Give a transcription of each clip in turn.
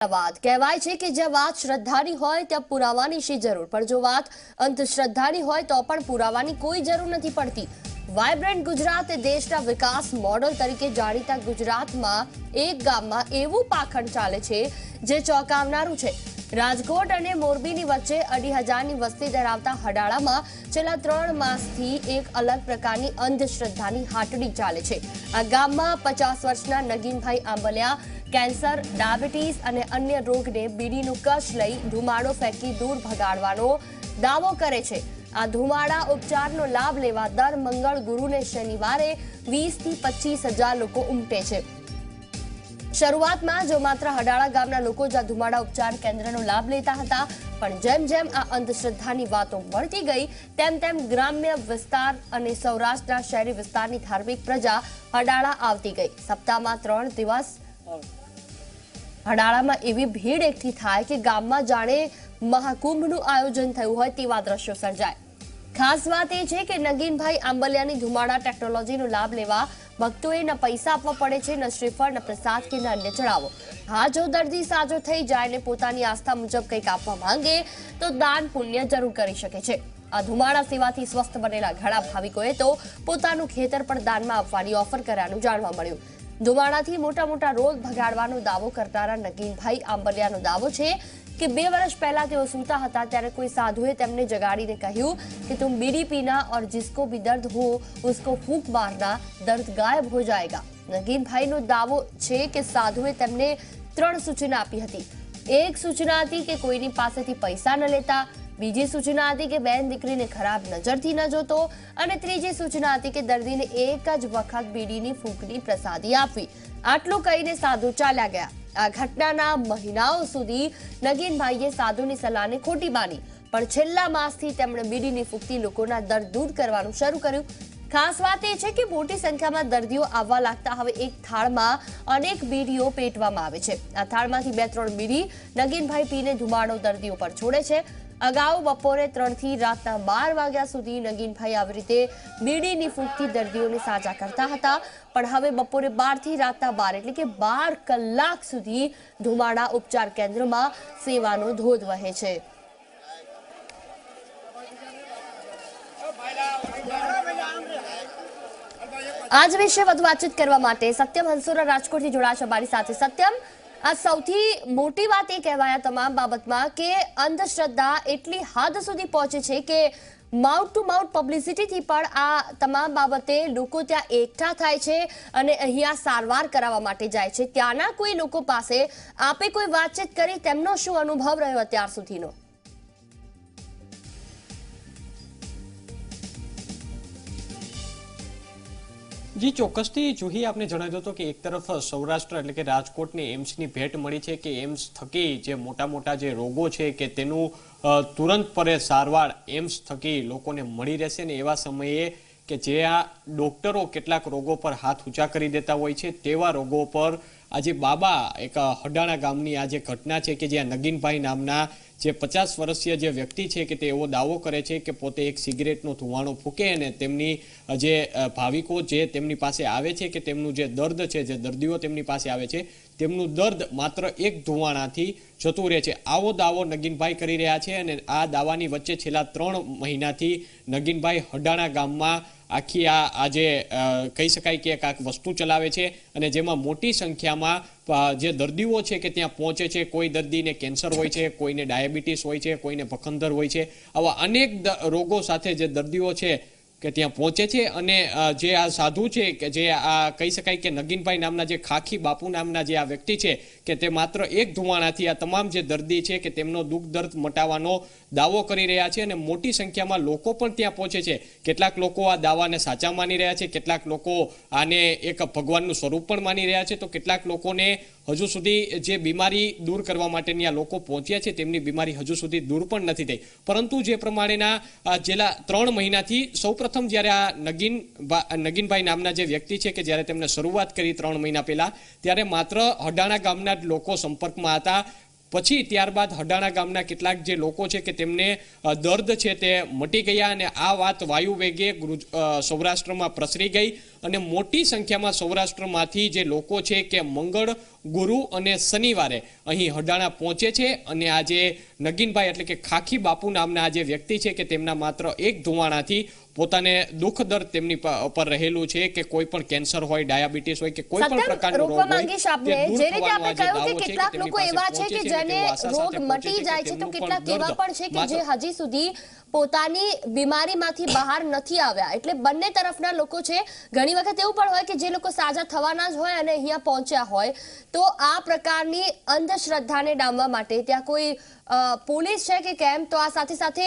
વાત કહેવાય છે કે જ્યાં વાત શ્રદ્ધાની હોય ત્યાં પુરાવાની શી જરૂર, પણ જો વાત અંધશ્રદ્ધાની હોય તો પણ પુરાવાની કોઈ જરૂર નથી પડતી। વાઇબ્રન્ટ ગુજરાત એ દેશના વિકાસ મોડલ તરીકે જાણીતા ગુજરાતમાં એક ગામમાં એવું પાખંડ ચાલે છે જે ચોંકાવનારું છે। રાજકોટ અને મોરબીની વચ્ચે 2,500ની વસ્તી ધરાવતા હડાળામાં છેલ્લા 3 માસથી એક અલગ પ્રકારની અંધશ્રદ્ધાની હાટડી ચાલે છે। આ ગામમાં 50 વર્ષના નગીનભાઈ આંબલિયા કેન્સર, ડાયાબિટીસ અને અન્ય રોગને બીડીનું કશ લઈ ધુમાડો ફેંકી દૂર ભગાડવાનો દાવો કરે છે। આ ધુમાડા ઉપચારનો લાભ લેવા દર મંગળ ગુરુને શનિવારે 20 થી 25,000 લોકો ઉમટે છે। શરૂઆતમાં જો માત્ર હડાળા ગામના લોકો જ આ ધુમાડા ઉપચાર કેન્દ્રનો લાભ લેતા હતા, પણ જેમ જેમ આ અંધશ્રદ્ધાની વાતો મળતી ગઈ તેમ તેમ ગ્રામ્ય વિસ્તાર અને સૌરાષ્ટ્રના શહેરી વિસ્તારની ધાર્મિક પ્રજા હડાળા આવતી ગઈ। સપ્તાહમાં 3 દિવસ હડાળામાં એવી ભીડ એકઠી થાય કે ગામમાં જાણે મહાકુંભનું આયોજન થયું હોય તેવા દ્રશ્યો સર્જાય। ખાસ વાત એ છે કે નગીનભાઈ આંબલિયાની ધુમાડા ટેકનોલોજીનો લાભ લેવા ભક્તોએ ન પૈસા આપવા પડે છે, ન શ્રીફળ, ન પ્રસાદ કે ન અન્ય ચડાવો। હા, જો દર્દી સાજો થઈ જાય ને પોતાની આસ્થા મુજબ કંઈક આપવા માંગે તો દાન પુણ્ય જરૂર કરી શકે છે। આ ધુમાડા સેવાથી સ્વસ્થ બનેલા ઘણા ભાવિકોએ તો પોતાનું ખેતર પણ દાનમાં આપવાની ઓફર કર્યાનું જાણવા મળ્યું। ધુમાડાથી મોટા રોગ ભગાડવાનો દાવો કરનારા નગીનભાઈ આંબલિયાનો દાવો છે કે 2 વર્ષ પહેલા તેઓ સૂતા હતા ત્યારે કોઈ સાધુએ તેમને જગાડીને કહ્યું કે तुम बीड़ी पीना और जिसको भी दर्द हो उसको फूंक मारना, दर्द गायब हो जाएगा। नगीनभाईનો દાવો છે કે સાધુએ તેમને 3 સૂચના આપી હતી। એક સૂચના હતી કે કોઈની પાસેથી પૈસા ન લેતા, બીજી સૂચના હતી કે બેન દીકરીને ખરાબ નજરથી ન જોતો અને ત્રીજી સૂચના હતી કે દર્દીને એક જ વખત બીડીની ફૂંકની પ્રસાદી આપવી। આટલું કહીને સાધુ ચાલ્યા ગયા। આ ઘટનાના મહિનાઓ સુધી નગીનભાઈએ સાધુની સલાહને ખોટી માની, પણ છેલ્લા માસથી તેમણે બીડીની ફૂંકથી લોકોના દર્દ દૂર કરવાનું શરૂ કર્યું। ખાસ વાત એ છે કે મોટી સંખ્યામાં દર્દીઓ આવવા લાગતા હવે એક થાળમાં અનેક બીડીઓ પેટવામાં આવે છે। આ થાળમાંથી 2-3 બીડી નગીનભાઈ પીને ધુમાડો દર્દીઓ પર છોડે છે। અગાઉ બપોરે 3 થી રાતના 12 વાગ્યા સુધી નગીનભાઈ આવી રીતે બીડીની ફૂંકથી દર્દીઓને સાજા કરતા હતા, પણ હવે બપોરે 12 થી રાતના 12 એટલે કે 12 કલાક સુધી ધુમાડા ઉપચાર કેન્દ્રમાં સેવાનો ધોધ વહે છે। આજ વિશે વધુ વાતચીત કરવા માટે સત્યમ હંસોરા રાજકોટથી જોડાશે અમારી સાથે। સત્યમ, આ સૌથી મોટી વાત એ કહેવાય તમામ બાબતમાં કે અંધશ્રદ્ધા એટલી હદ સુધી પહોંચે છે કે માઉથ ટુ માઉથ પબ્લિસિટીથી પણ આ તમામ બાબતે લોકો ત્યાં એકઠા થાય છે અને અહીંયા સારવાર કરાવવા માટે જાય છે। ત્યાંના કોઈ લોકો પાસે આપે કોઈ વાતચીત કરી, તેમનો શું અનુભવ રહ્યો અત્યાર સુધીનો? જી ચોક્કસથી જોહી આપને જણાવ્યું હતું કે એક તરફ સૌરાષ્ટ્ર એટલે કે રાજકોટની એમ્સની ભેટ મળી છે કે એમ્સ થકી જે મોટા જે રોગો છે કે તેનું તુરંત પરે સારવાર એમ્સ થકી લોકોને મળી રહેશે ને એવા સમયે કે જે આ ડોક્ટરો કેટલાક રોગો પર હાથ ઊંચા કરી દેતા હોય છે તેવા રોગો પર આજે બાબા એક હડાણા ગામની આ જે ઘટના છે કે જ્યાં નગીનભાઈ નામના જે 50 વર્ષીય જે વ્યક્તિ છે કે તે એવો દાવો કરે છે કે પોતે એક સિગરેટનો ધુમાડો ફૂંકે અને તેમની જે ભાવિકો જે તેમની પાસે આવે છે કે તેમનું જે દર્દ છે, જે દર્દીઓ તેમની પાસે આવે છે તેમનું દર્દ માત્ર એક ધુમાડાથી જતું રહે છે। આવો દાવો નગીનભાઈ કરી રહ્યા છે અને આ દાવાની વચ્ચે છેલ્લા 3 મહિનાથી નગીનભાઈ હડાણા ગામમાં આખી આજે કહી શકાય કે એક વસ્તુ ચલાવે છે અને જેમાં મોટી સંખ્યામાં જે દર્દીઓ છે કે ત્યાં પહોંચે છે। કોઈ દર્દીને કેન્સર હોય છે, કોઈને ડાયાબિટીસ હોય છે, કોઈને ભખંદર હોય છે, આવા અનેક રોગો સાથે જે દર્દીઓ છે કે ત્યાં પહોંચે છે અને જે આ સાધુ છે કે જે આ કહી શકાય કે નગીનભાઈ નામના જે ખાખી બાપુ નામના જે આ વ્યક્તિ છે કે તે માત્ર એક ધુમાડાથી આ તમામ જે દર્દી છે કે તેમનો દુઃખ દર્દ મટાવવાનો દાવો કરી રહ્યા છે અને મોટી સંખ્યામાં લોકો પણ ત્યાં પહોંચે છે। કેટલાક લોકો આ દાવાને સાચા માની રહ્યા છે, કેટલાક લોકો આને એક ભગવાનનું સ્વરૂપ પણ માની રહ્યા છે, તો કેટલાક લોકોને હજુ સુધી જે બીમારી દૂર કરવા માટેની આ લોકો પહોંચ્યા છે તેમની બીમારી હજુ સુધી દૂર પણ નથી થઈ। પરંતુ જે પ્રમાણેના છેલ્લા 3 મહિનાથી સૌપ્રથમ જ્યારે આ નગીનભાઈ નામના જે વ્યક્તિ છે કે જ્યારે તેમણે શરૂઆત કરી 3 મહિના પહેલા ત્યારે માત્ર હડાણા ગામના જ લોકો સંપર્કમાં હતા। પછી ત્યારબાદ હડાણા ગામના કેટલાક જે લોકો છે કે તેમને દર્દ છે તે મટી ગયા અને આ વાત વાયુ વેગે સૌરાષ્ટ્રમાં પ્રસરી ગઈ અને મોટી સંખ્યામાં સૌરાષ્ટ્રમાંથી જે લોકો છે કે મંગળ, ગુરુ અને શનિવારે અહીં હડાણા પહોંચે છે અને આ જે નગીનભાઈ એટલે કે ખાખી બાપુ નામના આ જે વ્યક્તિ છે કે તેમના માત્ર એક ધુમાડાથી પોતાને દુઃખ દર્દ તેમની પર રહેલું છે કે કોઈ પણ કેન્સર હોય, ડાયાબિટીસ હોય કે કોઈ પણ પ્રકારનો રોગ હોય, જે રીતે આપણે કહ્યું કે કેટલાક લોકો એવા છે કે જેને રોગ મટી જાય છે, તો કેટલાક એવા પણ છે કે જે હજી સુધી પોતાની બીમારીમાંથી બહાર નથી આવ્યા. એટલે બંને તરફના લોકો છે. ઘણી વખત એવું પણ હોય કે જે લોકો સાજા થવાના જ હોય અને અહીંયા પહોંચ્યા હોય, તો આ પ્રકારની અંધશ્રદ્ધાને ડામવા માટે ત્યાં કોઈ પોલીસ છે કે કેમ? તો આ સાથે સાથે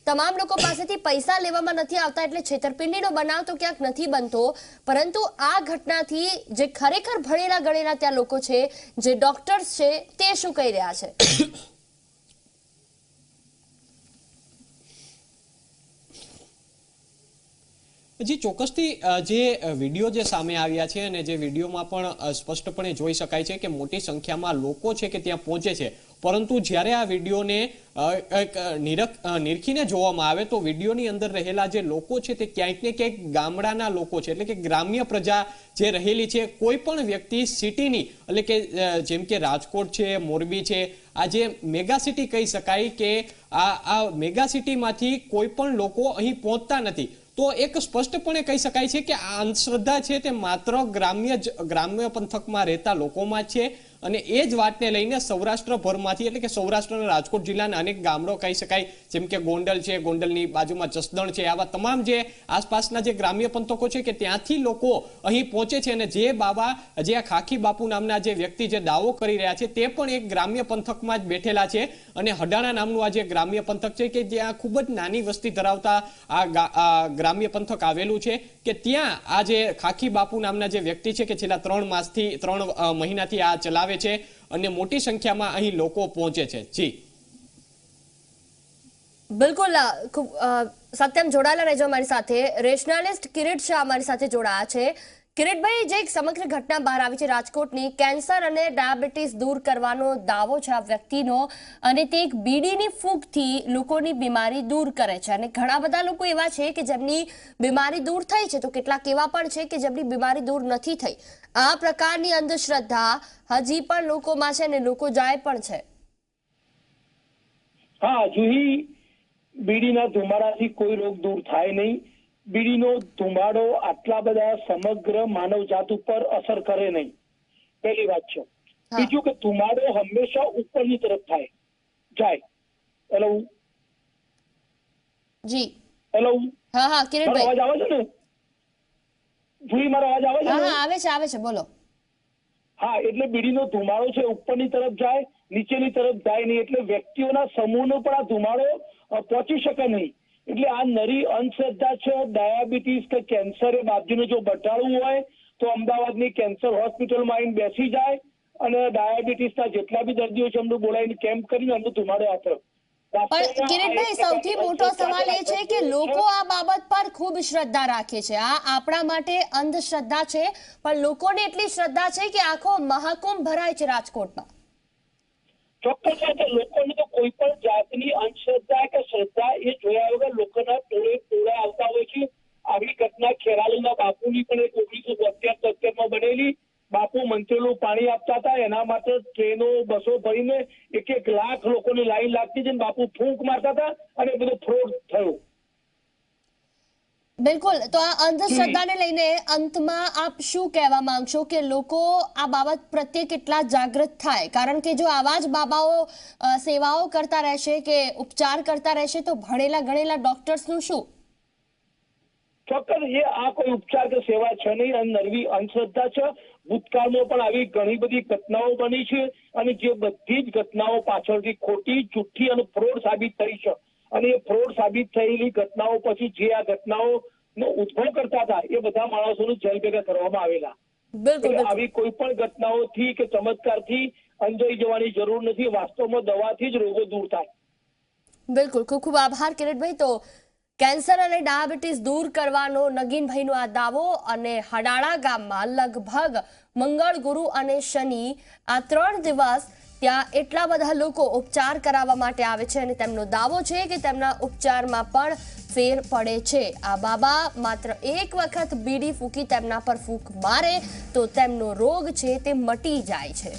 તમામ લોકો પાસેથી પૈસા લેવામાં નથી આવતા, એટલે છેતરપિંડીનો બનાવ તો ક્યાંક નથી બનતો. પરંતુ આ ઘટનાથી જે ખરેખર ભણેલા ગણેલા ત્યાં લોકો છે, જે ડોક્ટર્સ છે, તે શું કહી રહ્યા છે? જી ચોક્કસથી જે વિડીયો જે સામે આવ્યા છે અને જે વિડીયોમાં પણ સ્પષ્ટપણે જોઈ શકાય છે કે મોટી સંખ્યામાં લોકો છે કે ત્યાં પહોંચે છે, પરંતુ જ્યારે આ વિડીયોને નિરખીને જોવામાં આવે તો વિડીયોની અંદર રહેલા જે લોકો છે તે ક્યાંક ને ક્યાંક ગામડાના લોકો છે, એટલે કે ગ્રામ્ય પ્રજા જે રહેલી છે. કોઈ પણ વ્યક્તિ સિટીની એટલે કે જેમ કે રાજકોટ છે, મોરબી છે, આ જે મેગા સિટી કહી શકાય કે આ મેગા સિટીમાંથી કોઈ પણ લોકો અહીં પહોંચતા નથી. તો એક સ્પષ્ટપણે કહી શકાય છે કે આ અંધશ્રદ્ધા છે તે માત્ર ગ્રામ્ય પંથકમાં રહેતા લોકોમાં છે અને એ જ વાતને લઈને સૌરાષ્ટ્રભરમાંથી એટલે કે સૌરાષ્ટ્ર અને રાજકોટ જિલ્લાના અનેક ગામડો કહી શકાય, જેમ કે ગોંડલ છે, ગોંડલની બાજુમાં જસદણ છે, આવા તમામ જે આસપાસના જે ગ્રામ્ય પંથકો છે કે ત્યાંથી લોકો અહીં પહોંચે છે. અને જે આ ખાખી બાપુ નામના જે વ્યક્તિ જે દાવો કરી રહ્યા છે તે પણ એક ગ્રામ્ય પંથકમાં જ બેઠેલા છે. અને હડાણા નામનું આ જે ગ્રામ્ય પંથક છે કે જ્યાં ખૂબ જ નાની વસ્તી ધરાવતા આ ગ્રામ્ય પંથક આવેલું છે કે ત્યાં આ જે ખાખી બાપુ નામના જે વ્યક્તિ છે કે છેલ્લા 3 મહિનાથી આ ચલાવે છે અને મોટી સંખ્યામાં અહીં લોકો પહોંચે છે. જી બિલકુલ, સત્યમ જોડાયેલા રહેજો અમારી સાથે. રેશનાલિસ્ટ કિરીટ શાહ અમારી સાથે જોડાયા છે. કિરીટભાઈ, જે સમગ્ર ઘટના બહાર આવી છે રાજકોટની, કેન્સર અને ડાયાબિટીસ દૂર કરવાનો દાવો છે આ વ્યક્તિનો, અને તે એક બીડીની ફૂગથી લોકોની બીમારી દૂર કરે છે. અને ઘણા બધા લોકો એવા છે કે જેમની બીમારી દૂર થઈ છે, તો કેટલાક એવા પણ છે કે જેમની બીમારી દૂર નથી થઈ. આ પ્રકારની અંધશ્રદ્ધા હજી પણ લોકોમાં છે અને લોકો જાય પણ છે. હા, જુહી, બીડીના ધુમાડાથી કોઈ રોગ દૂર થાય નહીં. બીડીનો ધુમાડો આટલા બધા સમગ્ર માનવજાત ઉપર અસર કરે નહીં, પહેલી વાત છે. બીજું કે ધુમાડો હંમેશા ઉપરની તરફ જાય. હેલો જી, હેલો, હા કિરીટભાઈ, અવાજ આવે છે ને? જુહી, મારો અવાજ આવે છે? હા, આવે છે, બોલો. હા, એટલે બીડીનો ધુમાડો છે ઉપરની તરફ જાય, નીચેની તરફ જાય નહીં. એટલે વ્યક્તિઓના સમૂહનો પણ આ ધુમાડો પહોંચી શકે નહીં. એટલે આ નરી અંધશ્રદ્ધા છે. ડાયાબિટીસ કે કેન્સર એ બાજુનું જો બટાળવું હોય તો અમદાવાદની કેન્સર હોસ્પિટલમાં આવીને બેસી જાય અને ડાયાબિટીસના જેટલા બી દર્દીઓ છે એમનું બોલાવીને કેમ્પ કરીને એમનું ધુમાડો આપે. પણ કિરીટભાઈ, સૌથી મોટો સવાલ એ છે કે લોકો આ બાબત પર ખૂબ શ્રદ્ધા રાખે છે. આ આપણા માટે અંધશ્રદ્ધા છે, પણ લોકોને એટલી શ્રદ્ધા છે કે આખો મહાકુંભ ભરાય છે રાજકોટમાં. ચોક્કસ છે કે લોકોને તો કોઈ પણ જાતની અંધશ્રદ્ધા કે શ્રદ્ધા એ જોયા વગર લોકોના ટોળે આવતા હોય છે. આવી ઘટના ખેરાલુના બાપુની પણ એક 1972-73 બનેલી. બાપુ મંત્રેલું પાણી આપતા હતા, એના માટે ટ્રેનો બસો ભરીને 1 લાખ લોકોની લાઈન લાગતી હતી. બાપુ ફૂંક મારતા હતા અને બધો ફ્રોડ થયો. બિલકુલ. તો આ અંધશ્રદ્ધાને લઈને અંતમાં આપ શું કહેવા માંગશો કે લોકો આ બાબત પ્રત્યે કેટલા જાગૃત થાય? કારણ કે જો આવા જ બાબાઓ સેવાઓ કરતા રહેશે કે ઉપચાર કરતા રહેશે તો ભણેલા ગણેલા ડોક્ટર્સનું શું? ચોક્કસ, એ આ કોઈ ઉપચાર કે સેવા છે નહીં, અને નરવી અંધશ્રદ્ધા છે. ભૂતકાળમાં પણ આવી ઘણી બધી ઘટનાઓ બની છે અને જે બધી જ ઘટનાઓ પાછળથી ખોટી, જુઠ્ઠી અને ફ્રોડ સાબિત થઈ છે. અને એ ફ્રોડ સાબિત થયેલી ઘટનાઓ પછી જે આ ઘટનાઓનો ઉદ્ભવ કરતા હતા એ બધા માણસોનું જેલ ભેગા કરવામાં આવેલા. આવી કોઈ પણ ઘટનાઓથી કે ચમત્કારથી અંજાઈ જવાની જરૂર નથી. વાસ્તવમાં દવાથી જ રોગો દૂર થાય. બિલકુલ, ખૂબ ખૂબ આભાર કિરીટભાઈ. તો કેન્સર અને ડાયાબિટીસ દૂર કરવાનો નગીનભાઈનો આ દાવો, અને હડાળા ગામમાં લગભગ મંગળ, ગુરુ અને શનિ આ 3 દિવસ ત્યાં એટલા બધા લોકો ઉપચાર કરાવવા માટે આવે છે અને તેમનો દાવો છે કે તેમના ઉપચારમાં પણ ફેર પડે છે। આ બાબા માત્ર એક વખત બીડી ફૂંકી તેમના પર ફૂંક મારે તો તેમનો રોગ છે તે મટી જાય છે।